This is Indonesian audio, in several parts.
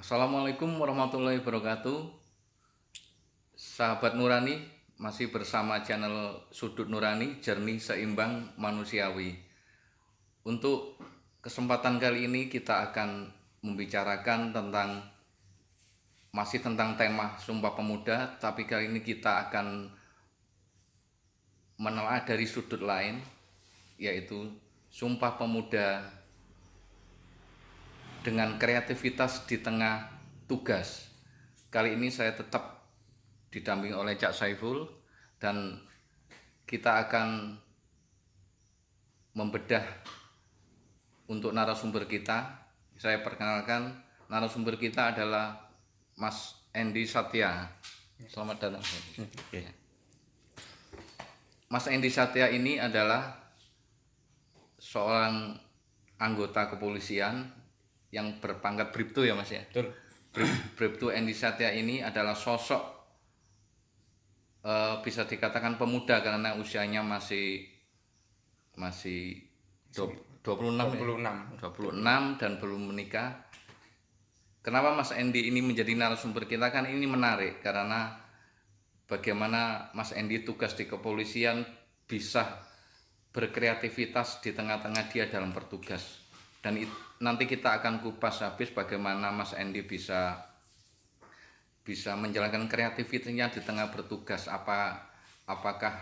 Assalamualaikum warahmatullahi wabarakatuh. Sahabat Nurani, masih bersama channel Sudut Nurani, Jernih Seimbang Manusiawi. Untuk kesempatan kali ini kita akan membicarakan masih tentang tema Sumpah Pemuda, tapi kali ini kita akan menelaah dari sudut lain, yaitu Sumpah Pemuda dengan kreativitas di tengah tugas. Kali ini saya tetap didampingi oleh Cak Saiful dan kita akan membedah untuk narasumber kita. Saya perkenalkan, narasumber kita adalah Mas Endi Satya. Selamat datang. Mas Endi Satya ini adalah seorang anggota kepolisian yang berpangkat Bribtu ya Mas ya. Betul. Bribtu Endi Satya ini adalah sosok bisa dikatakan pemuda karena usianya masih 26 dan belum menikah. Kenapa Mas Endi ini menjadi narasumber kita? Kan ini menarik karena bagaimana Mas Endi tugas di kepolisian bisa berkreativitas di tengah-tengah dia dalam bertugas. Dan nanti kita akan kupas habis bagaimana Mas Endi bisa menjalankan kreativitasnya di tengah bertugas. Apakah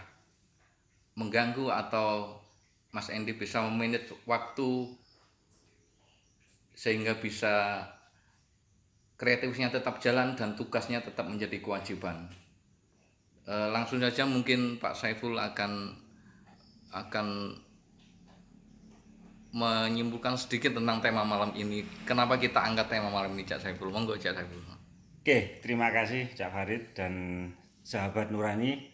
mengganggu atau Mas Endi bisa memanage waktu sehingga bisa kreativitasnya tetap jalan dan tugasnya tetap menjadi kewajiban. Langsung saja mungkin Pak Saiful akan menyimpulkan sedikit tentang tema malam ini. Kenapa kita angkat tema malam ini, Cak Saiful? Monggo Cak Saiful. Oke, terima kasih Cak Farid dan sahabat Nurani.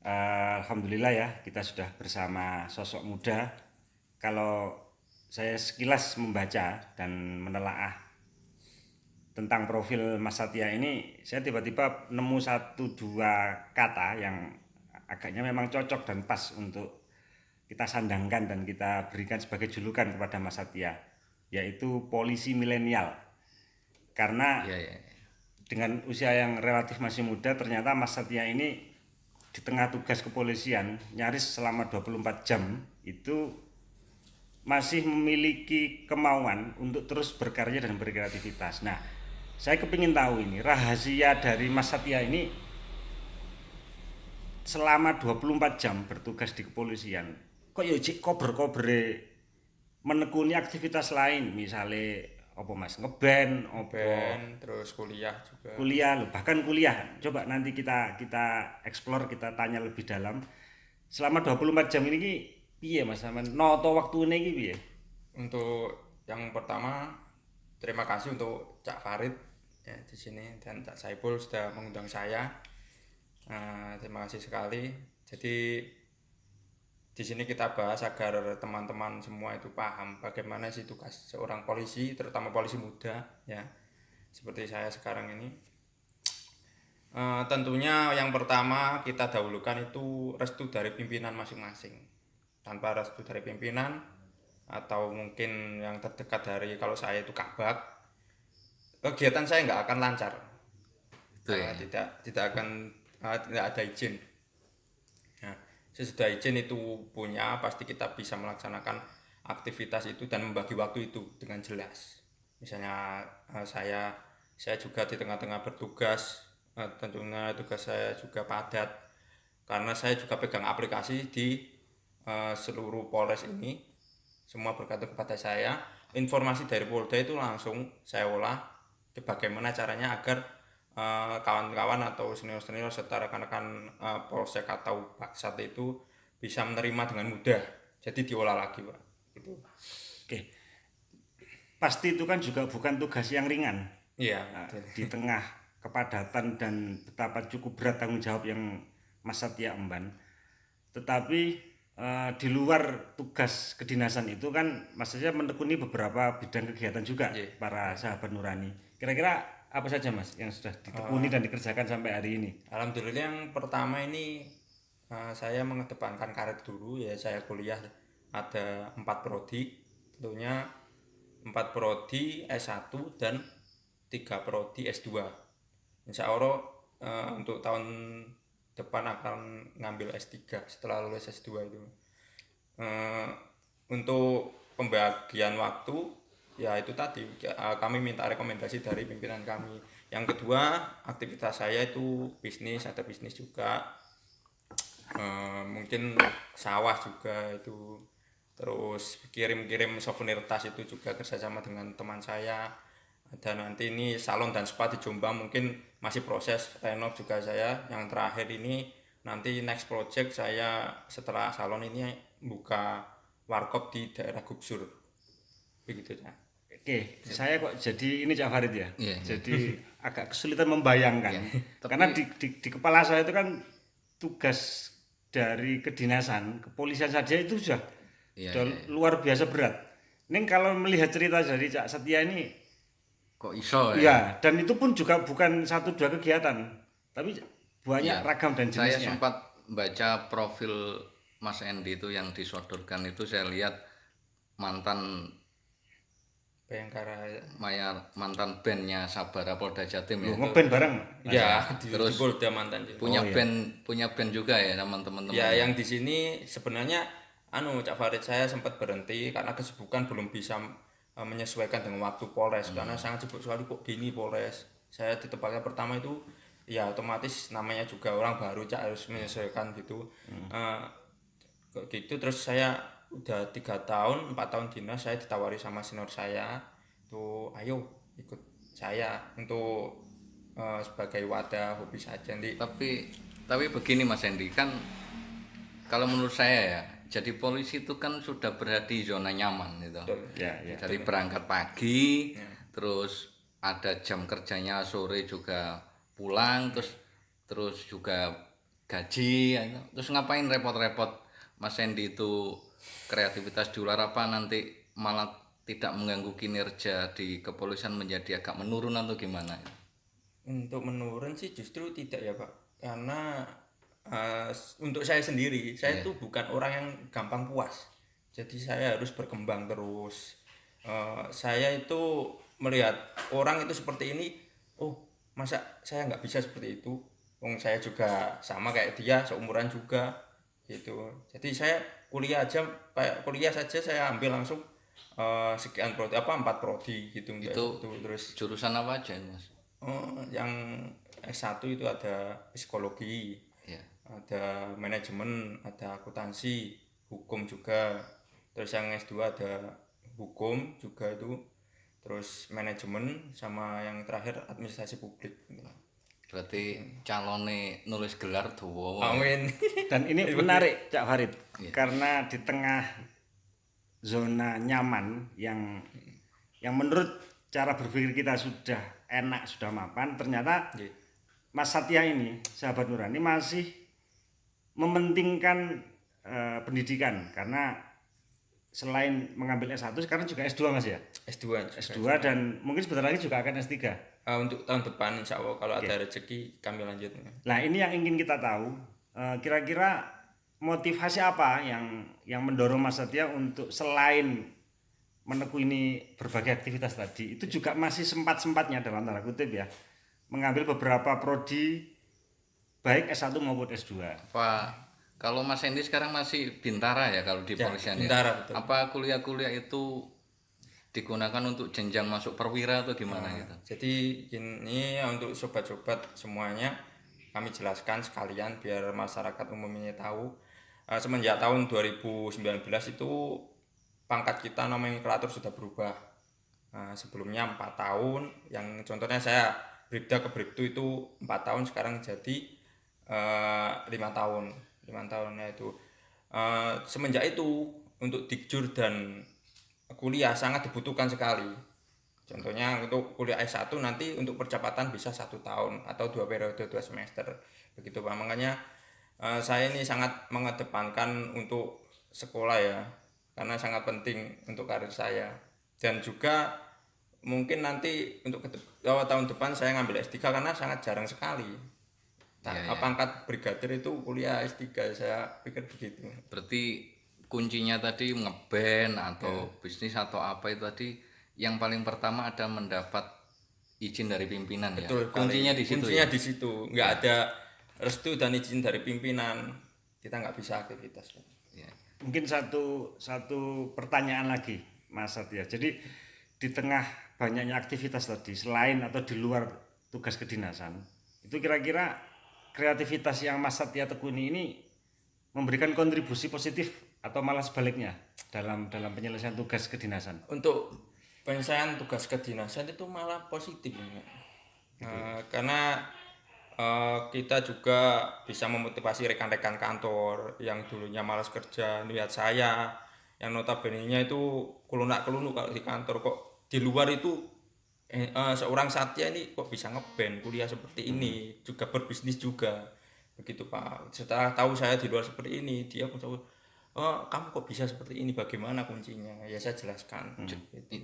Alhamdulillah ya, kita sudah bersama sosok muda. Kalau saya sekilas membaca dan menelaah tentang profil Mas Satya ini, saya tiba-tiba nemu 1-2 kata yang agaknya memang cocok dan pas untuk kita sandangkan dan kita berikan sebagai julukan kepada Mas Satya, yaitu polisi milenial. Karena dengan usia yang relatif masih muda, ternyata Mas Satya ini di tengah tugas kepolisian nyaris selama 24 jam itu masih memiliki kemauan untuk terus berkarya dan berkreativitas. Nah, saya kepingin tahu ini rahasia dari Mas Satya ini selama 24 jam bertugas di kepolisian. Kok ya cik kober-kobere menekuni aktivitas lain, misalnya apa Mas, ngeband, terus kuliah juga. Kuliah loh, bahkan kuliah. Coba nanti kita explore, kita tanya lebih dalam. Selama 24 jam ini piye Mas sampean noto waktune iki piye? Untuk yang pertama, terima kasih untuk Cak Farid ya di sini dan Cak Saiful sudah mengundang saya. Terima kasih sekali. Jadi di sini kita bahas agar teman-teman semua itu paham bagaimana sih tugas seorang polisi, terutama polisi muda ya. Seperti saya sekarang ini. Tentunya yang pertama kita dahulukan itu restu dari pimpinan masing-masing. Tanpa restu dari pimpinan atau mungkin yang terdekat dari, kalau saya itu kabak, kegiatan saya nggak akan lancar. Tidak ada izin. Nah, sesudah izin itu punya, pasti kita bisa melaksanakan aktivitas itu dan membagi waktu itu dengan jelas. Misalnya saya juga di tengah-tengah bertugas, tentunya tugas saya juga padat karena saya juga pegang aplikasi di seluruh Polres ini. Semua bergantung kepada saya. Informasi dari Polda itu langsung saya olah bagaimana caranya agar kawan-kawan atau senior-senior serta rekan-rekan Polsek atau Baksat itu bisa menerima dengan mudah. Jadi diolah lagi, Pak. Gitu. Oke. Pasti itu kan juga bukan tugas yang ringan. Iya. Di tengah kepadatan dan betapa cukup berat tanggung jawab yang Mas Satya emban. Tetapi di luar tugas kedinasan itu kan Mas Satya menekuni beberapa bidang kegiatan juga para sahabat Nurani. Kira-kira apa saja Mas yang sudah ditekuni dan dikerjakan sampai hari ini? Alhamdulillah yang pertama ini saya mengedepankan karir dulu ya. Saya kuliah ada 4 prodi, tentunya 4 prodi S1 dan 3 prodi S2. Insya Allah untuk tahun depan akan ngambil S3 setelah lulus S2 itu. Untuk pembagian waktu ya itu tadi kami minta rekomendasi dari pimpinan kami. Yang kedua, aktivitas saya itu bisnis, ada bisnis juga. Mungkin sawah juga itu, terus kirim-kirim souvenir tas itu juga kerjasama dengan teman saya. Ada nanti ini salon dan spa di Jombang, mungkin masih proses renov juga saya. Yang terakhir ini nanti next project saya setelah salon ini buka warkop di daerah Gugsur, begitu ya. Oke, saya kok jadi ini Cak Farid ya. Iya, iya. Jadi agak kesulitan membayangkan. Karena di kepala saya itu kan tugas dari kedinasan, kepolisian saja itu sudah luar biasa berat. Ini kalau melihat cerita dari Cak Setia ini, kok iso ya? ya, dan itu pun juga bukan 1-2 kegiatan, tapi banyak ragam dan Saya jenisnya. sempat baca profil Mas Endi itu yang disodorkan itu, saya lihat mantan mantan bandnya Sabara Polda Jatim ya. Ngeband bareng. Ya, terus di Polda mantan juga. punya band juga ya teman-teman. Ya, yang di sini sebenarnya Cak Farid, saya sempat berhenti karena kesibukan belum bisa menyesuaikan dengan waktu Polres, karena sangat sibuk sekali kok gini Polres. Saya di tempatnya pertama itu ya otomatis namanya juga orang baru, Cak, harus menyesuaikan gitu. Gitu terus saya udah 3 tahun 4 tahun dinas, saya ditawari sama senior saya tuh, ayo ikut saya untuk sebagai wadah hobi saja nanti. Tapi begini Mas Endi, kan kalau menurut saya ya, jadi polisi itu kan sudah berada di zona nyaman gitu. Ya. Dari berangkat pagi, terus ada jam kerjanya sore juga pulang, terus juga gaji, terus ngapain repot-repot Mas Endi itu kreativitas di luar, apa nanti malah tidak mengganggu kinerja di kepolisian menjadi agak menurun atau gimana? Untuk menurun sih justru tidak ya Pak, karena untuk saya sendiri, saya tuh bukan orang yang gampang puas, jadi saya harus berkembang terus. Saya itu melihat orang itu seperti ini, oh masa saya nggak bisa seperti itu, saya juga sama kayak dia, seumuran juga gitu. Jadi saya kuliah saja saya ambil langsung sekian prodi, 4 prodi gitu. Itu terus jurusan apa aja Mas? yang S1 itu ada psikologi, ada manajemen, ada akuntansi, hukum juga. Terus yang S2 ada hukum juga itu, terus manajemen, sama yang terakhir administrasi publik. Berarti calonnya nulis gelar tuh. Amin. Dan ini menarik Cak Farid, karena di tengah zona nyaman yang menurut cara berpikir kita sudah enak, sudah mapan, ternyata Mas Satya ini, sahabat Nurani, masih mementingkan pendidikan, karena selain mengambil S1 sekarang juga S2 Mas ya? S2 dan mungkin sebentar lagi juga akan S3. Untuk tahun depan insya Allah kalau ada rezeki kami lanjut. Nah ini yang ingin kita tahu, kira-kira motivasi apa yang mendorong Mas Satya untuk selain menekuni berbagai aktivitas tadi, itu juga masih sempat-sempatnya dalam tanda kutip ya, mengambil beberapa prodi baik S1 maupun S2. Kalau Mas Endi sekarang masih bintara ya kalau di polisian bintara, ya? betul. Apa kuliah-kuliah itu digunakan untuk jenjang masuk perwira atau gimana gitu? Jadi ini untuk sobat-sobat semuanya kami jelaskan sekalian biar masyarakat umumnya tahu. Semenjak tahun 2019 itu pangkat kita nomenklatur sudah berubah. Sebelumnya 4 tahun, yang contohnya saya bribda ke bribtu itu 4 tahun, sekarang jadi 5 tahun. 5 tahunnya itu. Semenjak itu untuk dikjur dan kuliah sangat dibutuhkan sekali. Contohnya untuk kuliah S1 nanti untuk percepatan bisa 1 tahun atau 2 periode 2 semester. Begitu Pak. Makanya saya ini sangat mengedepankan untuk sekolah ya, karena sangat penting untuk karir saya. Dan juga mungkin nanti untuk tahun depan saya ngambil S3 karena sangat jarang sekali. Pangkat brigadir itu kuliah S3, saya pikir begitu. Berarti kuncinya tadi ngeband atau bisnis atau apa itu tadi, yang paling pertama ada mendapat izin dari pimpinan ya. Betul, Kuncinya di situ. kuncinya Ya? di situ. Nggak ada restu dan izin dari pimpinan, kita nggak bisa aktivitas. Ya. Mungkin satu pertanyaan lagi Mas Satya. Jadi di tengah banyaknya aktivitas tadi selain atau di luar tugas kedinasan, itu kira-kira kreativitas yang Mas Satya tekuni ini memberikan kontribusi positif atau malah sebaliknya dalam penyelesaian tugas kedinasan? Untuk penyelesaian tugas kedinasan itu malah positif ya. Karena kita juga bisa memotivasi rekan-rekan kantor yang dulunya malas kerja. Lihat saya yang notabene-nya itu kelunak-kelunuk kalau di kantor, kok di luar itu seorang Satya ini kok bisa ngeband kuliah seperti ini, juga berbisnis juga begitu Pak. Setelah tahu saya di luar seperti ini, dia pun tahu, oh kamu kok bisa seperti ini, bagaimana kuncinya, ya saya jelaskan.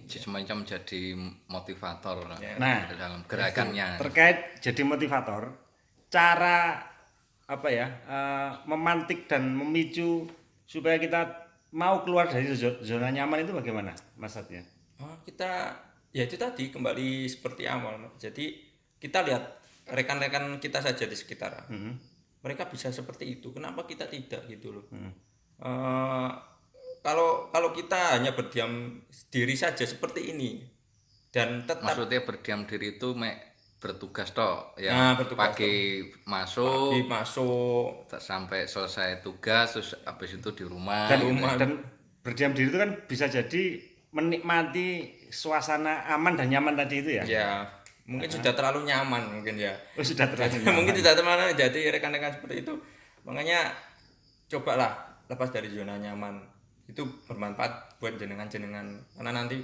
Semacam jadi motivator Nah, dalam gerakannya. terkait jadi motivator, cara apa ya memantik dan memicu supaya kita mau keluar dari zona nyaman itu bagaimana Mas Satya? Kita ya itu tadi kembali seperti awal. Jadi kita lihat rekan-rekan kita saja di sekitar, mereka bisa seperti itu, kenapa kita tidak gitu loh. Kalau kita hanya berdiam diri saja seperti ini dan tetap Maksudnya berdiam diri itu bertugas toh ya. Nah, bertugas pagi masuk masuk sampai selesai tugas terus habis itu di rumah. Dan berdiam diri itu kan bisa jadi menikmati suasana aman dan nyaman tadi itu ya. ya mungkin sudah terlalu nyaman mungkin ya. Oh, sudah terlalu nyaman. Mungkin tidak terlalu, jadi rekan-rekan seperti itu makanya cobalah lepas dari zona nyaman, itu bermanfaat buat jenengan-jenengan karena nanti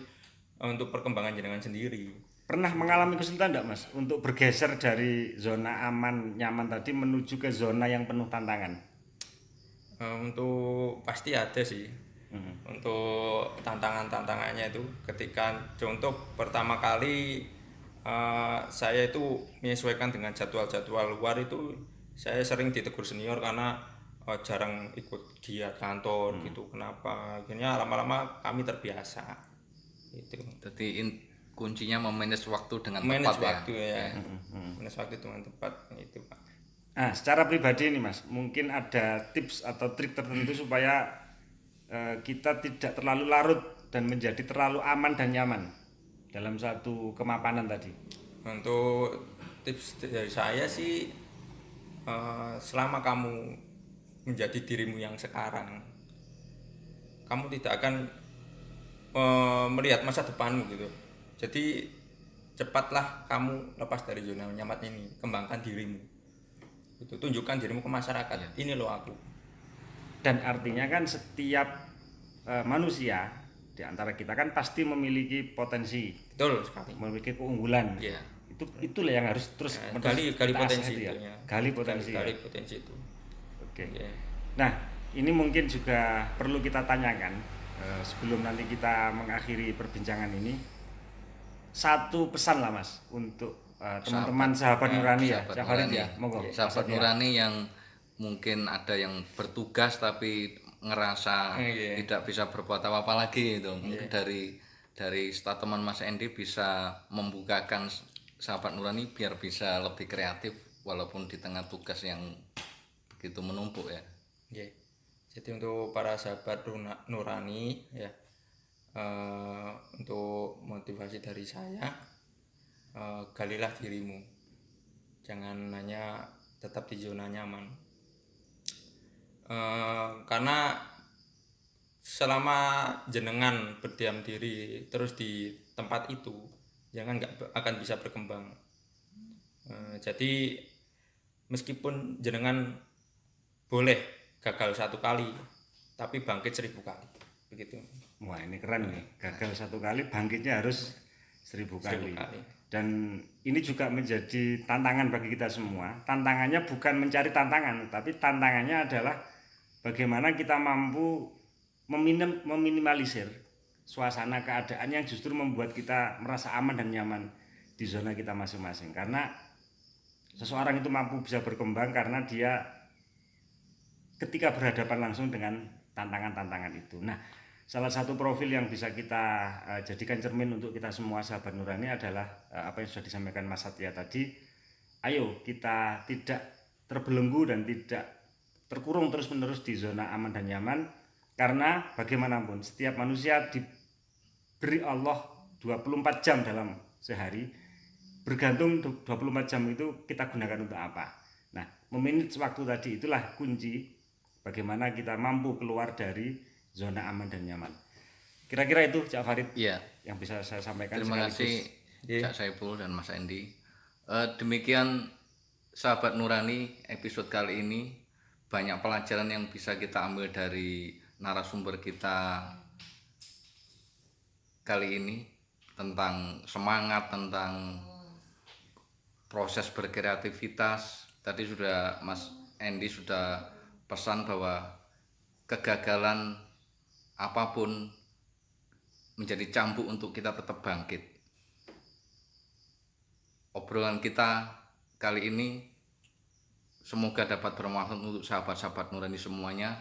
untuk perkembangan jenengan sendiri. Pernah mengalami kesulitan enggak Mas untuk bergeser dari zona aman nyaman tadi menuju ke zona yang penuh tantangan? Untuk pasti ada sih. Untuk tantangannya itu ketika contoh pertama kali saya itu menyesuaikan dengan jadwal-jadwal luar itu, saya sering ditegur senior karena jarang ikut giat kantor gitu. Kenapa? Akhirnya lama-lama kami terbiasa. Itu. Jadi kuncinya memanage waktu dengan Manage tepat waktu ya. Manage waktu dengan tepat itu Pak. Nah, secara pribadi nih Mas, mungkin ada tips atau trik tertentu supaya kita tidak terlalu larut dan menjadi terlalu aman dan nyaman dalam satu kemapanan tadi. Untuk tips dari saya sih, selama kamu menjadi dirimu yang sekarang, kamu tidak akan melihat masa depanmu gitu. Jadi cepatlah kamu lepas dari zona nyaman ini, kembangkan dirimu. Itu tunjukkan dirimu ke masyarakat. Ini loh aku. Dan artinya kan setiap manusia di antara kita kan pasti memiliki potensi, Betul sekali. memiliki keunggulan. Iya. Itulah yang harus terus Gali kita potensi asah itu ya. Gali potensi. Gali potensi itu. Oke. Iya. Nah, ini mungkin juga perlu kita tanyakan sebelum nanti kita mengakhiri perbincangan ini. Satu pesan lah Mas untuk teman-teman sahabat Nurani ya, Sahabat Nurani. ya, monggo. Sahabat Nurani yang mungkin ada yang bertugas tapi ngerasa tidak bisa berbuat apa-apa lagi itu. Mungkin dari statement Mas Endi bisa membukakan sahabat Nurani biar bisa lebih kreatif walaupun di tengah tugas yang begitu menumpuk ya. Yeah. Jadi untuk para sahabat Nurani ya, untuk motivasi dari saya, galilah dirimu, jangan hanya tetap di zona nyaman, karena selama jenengan berdiam diri terus di tempat itu, jangan nggak akan bisa berkembang. Jadi meskipun jenengan boleh gagal 1 kali tapi bangkit 1000 kali begitu. Wah, ini keren nih, gagal 1 kali bangkitnya harus 1000 kali. Dan ini juga menjadi tantangan bagi kita semua. Tantangannya bukan mencari tantangan, tapi tantangannya adalah bagaimana kita mampu meminimalisir suasana keadaan yang justru membuat kita merasa aman dan nyaman di zona kita masing-masing. Karena seseorang itu mampu bisa berkembang karena dia ketika berhadapan langsung dengan tantangan-tantangan itu. Nah, salah satu profil yang bisa kita jadikan cermin untuk kita semua sahabat nurani adalah apa yang sudah disampaikan Mas Satya tadi. Ayo kita tidak terbelenggu dan tidak terkurung terus-menerus di zona aman dan nyaman, karena bagaimanapun setiap manusia diberi Allah 24 jam dalam sehari, bergantung 24 jam itu kita gunakan untuk apa. Nah, memanage waktu tadi itulah kunci bagaimana kita mampu keluar dari zona aman dan nyaman. Kira-kira itu Cak Farid Iya. yang bisa saya sampaikan. Terima kasih Cak Saiful dan Mas Endi. Demikian sahabat nurani episode kali ini. Banyak pelajaran yang bisa kita ambil dari narasumber kita kali ini, tentang semangat, tentang proses berkreativitas. Tadi sudah Mas Endi sudah pesan bahwa kegagalan apapun menjadi cambuk untuk kita tetap bangkit. Obrolan kita kali ini semoga dapat bermanfaat untuk sahabat-sahabat nurani semuanya,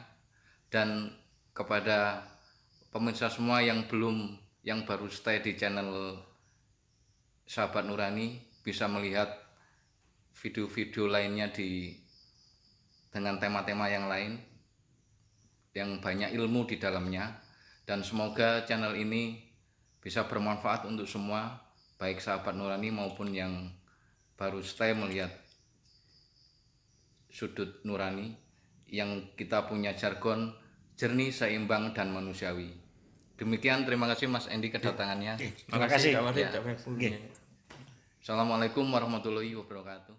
dan kepada pemirsa semua yang baru stay di channel sahabat nurani, bisa melihat video-video lainnya dengan tema-tema yang lain yang banyak ilmu di dalamnya, dan semoga channel ini bisa bermanfaat untuk semua, baik sahabat nurani maupun yang baru stay melihat sudut nurani, yang kita punya jargon jernih, seimbang, dan manusiawi. Demikian, terima kasih Mas Endi kedatangannya. Terima kasih. Cak Farid, Cak Saiful. Oke. Assalamualaikum warahmatullahi wabarakatuh.